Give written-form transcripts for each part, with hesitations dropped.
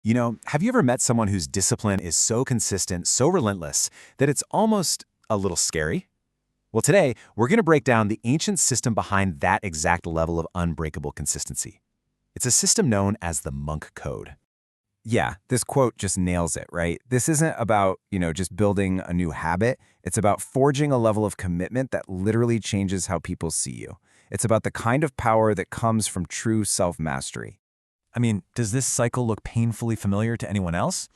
Have you ever met someone whose discipline is so consistent, so relentless, that it's almost a little scary? Well, today, we're going to break down the ancient system behind that exact level of unbreakable consistency. It's a system known as the monk code. Yeah, this quote just nails it, right? This isn't about, just building a new habit. It's about forging a level of commitment that literally changes how people see you. It's about the kind of power that comes from true self-mastery. Does this cycle look painfully familiar to anyone else?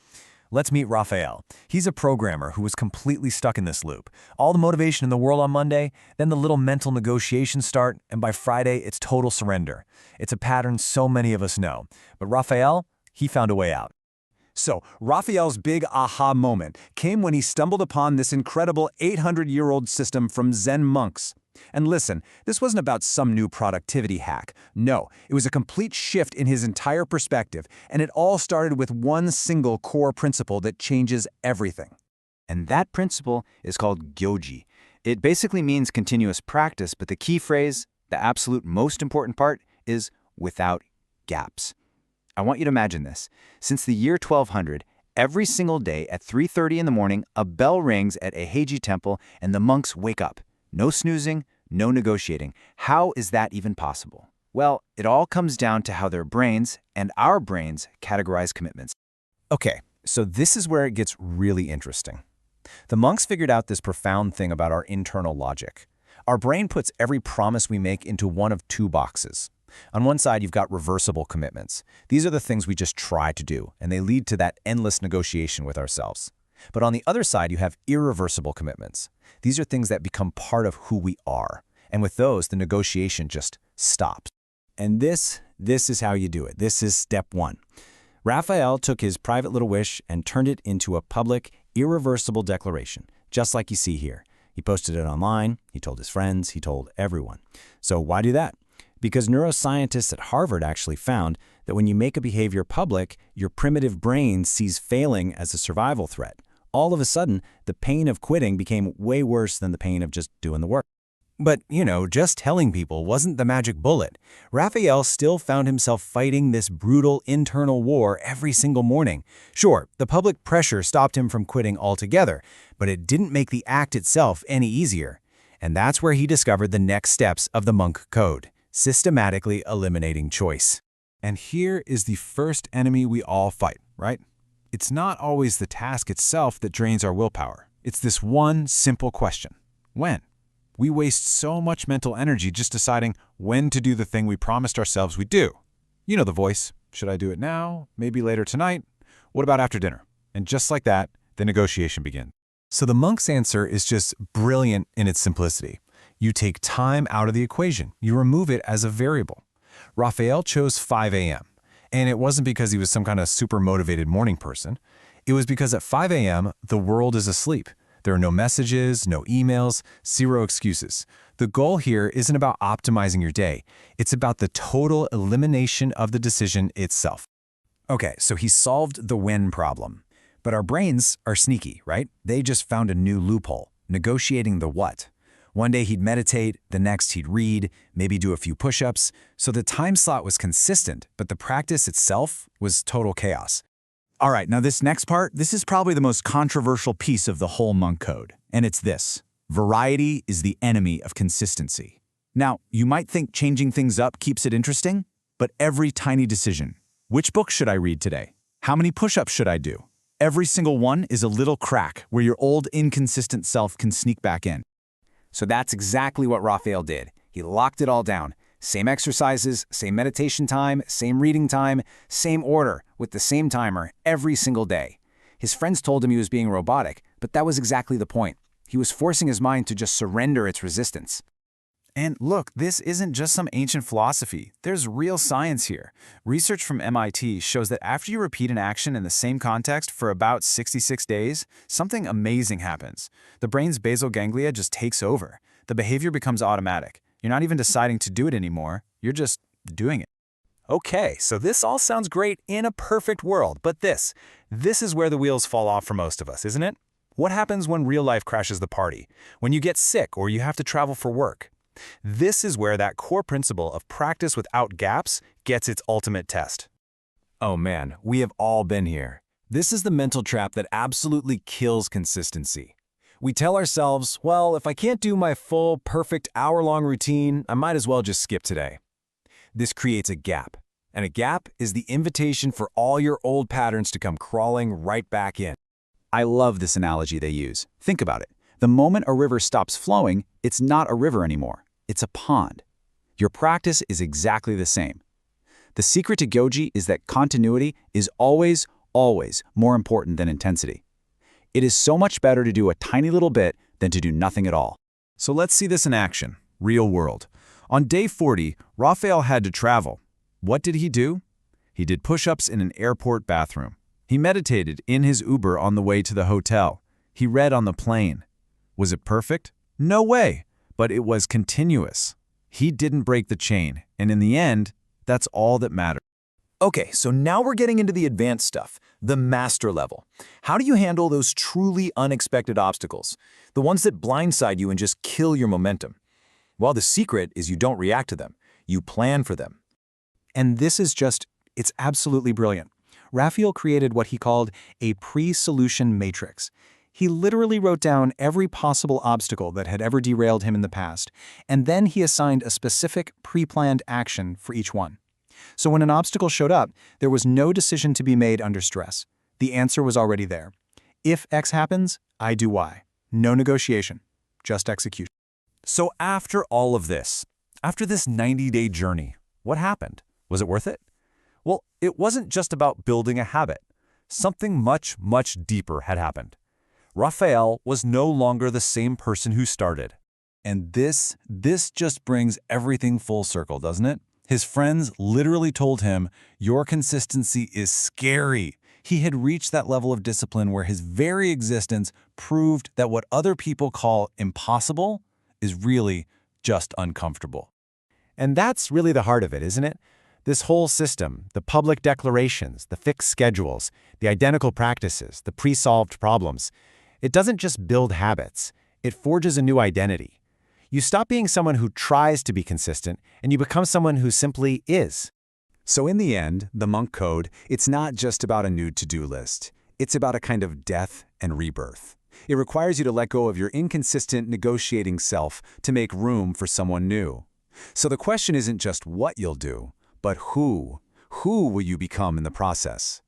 Let's meet Raphael. He's a programmer who was completely stuck in this loop. All the motivation in the world on Monday, then the little mental negotiations start, and by Friday, it's total surrender. It's a pattern so many of us know. But Raphael, he found a way out. So, Raphael's big aha moment came when he stumbled upon this incredible 800-year-old system from Zen monks. And listen, this wasn't about some new productivity hack. No, it was a complete shift in his entire perspective, and it all started with one single core principle that changes everything. And that principle is called Gyoji. It basically means continuous practice, but the key phrase, the absolute most important part, is without gaps. I want you to imagine this. Since the year 1200, every single day at 3:30 in the morning, a bell rings at a Heiji temple and the monks wake up. No snoozing, no negotiating. How is that even possible? Well, it all comes down to how their brains and our brains categorize commitments. Okay, so this is where it gets really interesting. The monks figured out this profound thing about our internal logic. Our brain puts every promise we make into one of two boxes. On one side, you've got reversible commitments. These are the things we just try to do, and they lead to that endless negotiation with ourselves. But on the other side, you have irreversible commitments. These are things that become part of who we are. And with those, the negotiation just stops. And this is how you do it. This is step one. Raphael took his private little wish and turned it into a public, irreversible declaration, just like you see here. He posted it online, he told his friends, he told everyone. So why do that? Because neuroscientists at Harvard actually found that when you make a behavior public, your primitive brain sees failing as a survival threat. All of a sudden, the pain of quitting became way worse than the pain of just doing the work. But, just telling people wasn't the magic bullet. Raphael still found himself fighting this brutal internal war every single morning. Sure, the public pressure stopped him from quitting altogether, but it didn't make the act itself any easier. And that's where he discovered the next steps of the monk code. Systematically eliminating choice. And here is the first enemy we all fight, right? It's not always the task itself that drains our willpower. It's this one simple question. When? We waste so much mental energy just deciding when to do the thing we promised ourselves we'd do. You know the voice. Should I do it now? Maybe later tonight? What about after dinner? And just like that, the negotiation begins. So the monk's answer is just brilliant in its simplicity. You take time out of the equation. You remove it as a variable. Raphael chose 5 a.m. And it wasn't because he was some kind of super motivated morning person. It was because at 5 a.m., the world is asleep. There are no messages, no emails, zero excuses. The goal here isn't about optimizing your day. It's about the total elimination of the decision itself. Okay, so he solved the when problem. But our brains are sneaky, right? They just found a new loophole, negotiating the what. One day he'd meditate, the next he'd read, maybe do a few push-ups. So the time slot was consistent, but the practice itself was total chaos. All right, now this next part, this is probably the most controversial piece of the whole monk code. And it's this: variety is the enemy of consistency. Now, you might think changing things up keeps it interesting, but every tiny decision, which book should I read today? How many push-ups should I do? Every single one is a little crack where your old inconsistent self can sneak back in. So that's exactly what Raphael did. He locked it all down. Same exercises, same meditation time, same reading time, same order, with the same timer, every single day. His friends told him he was being robotic, but that was exactly the point. He was forcing his mind to just surrender its resistance. And look, this isn't just some ancient philosophy. There's real science here. Research from MIT shows that after you repeat an action in the same context for about 66 days, something amazing happens. The brain's basal ganglia just takes over. The behavior becomes automatic. You're not even deciding to do it anymore. You're just doing it. Okay, so this all sounds great in a perfect world, but this is where the wheels fall off for most of us, isn't it? What happens when real life crashes the party? When you get sick or you have to travel for work? This is where that core principle of practice without gaps gets its ultimate test. Oh man, we have all been here. This is the mental trap that absolutely kills consistency. We tell ourselves, well, if I can't do my full, perfect hour-long routine, I might as well just skip today. This creates a gap, and a gap is the invitation for all your old patterns to come crawling right back in. I love this analogy they use. Think about it. The moment a river stops flowing, it's not a river anymore. It's a pond. Your practice is exactly the same. The secret to Gyoji is that continuity is always, always more important than intensity. It is so much better to do a tiny little bit than to do nothing at all. So let's see this in action, real world. On day 40, Raphael had to travel. What did he do? He did push-ups in an airport bathroom. He meditated in his Uber on the way to the hotel. He read on the plane. Was it perfect? No way, but it was continuous. He didn't break the chain, and in the end, that's all that mattered. Okay, so now we're getting into the advanced stuff, the master level. How do you handle those truly unexpected obstacles? The ones that blindside you and just kill your momentum? Well, the secret is you don't react to them. You plan for them. And this is it's absolutely brilliant. Raphael created what he called a pre-solution matrix. He literally wrote down every possible obstacle that had ever derailed him in the past, and then he assigned a specific pre-planned action for each one. So when an obstacle showed up, there was no decision to be made under stress. The answer was already there. If X happens, I do Y. No negotiation, just execution. So after all of this, after this 90-day journey, what happened? Was it worth it? Well, it wasn't just about building a habit. Something much, much deeper had happened. Raphael was no longer the same person who started. And this just brings everything full circle, doesn't it? His friends literally told him, your consistency is scary. He had reached that level of discipline where his very existence proved that what other people call impossible is really just uncomfortable. And that's really the heart of it, isn't it? This whole system, the public declarations, the fixed schedules, the identical practices, the pre-solved problems, it doesn't just build habits, it forges a new identity. You stop being someone who tries to be consistent, and you become someone who simply is. So in the end, the monk code, it's not just about a new to-do list. It's about a kind of death and rebirth. It requires you to let go of your inconsistent, negotiating self to make room for someone new. So the question isn't just what you'll do, but who. Who will you become in the process?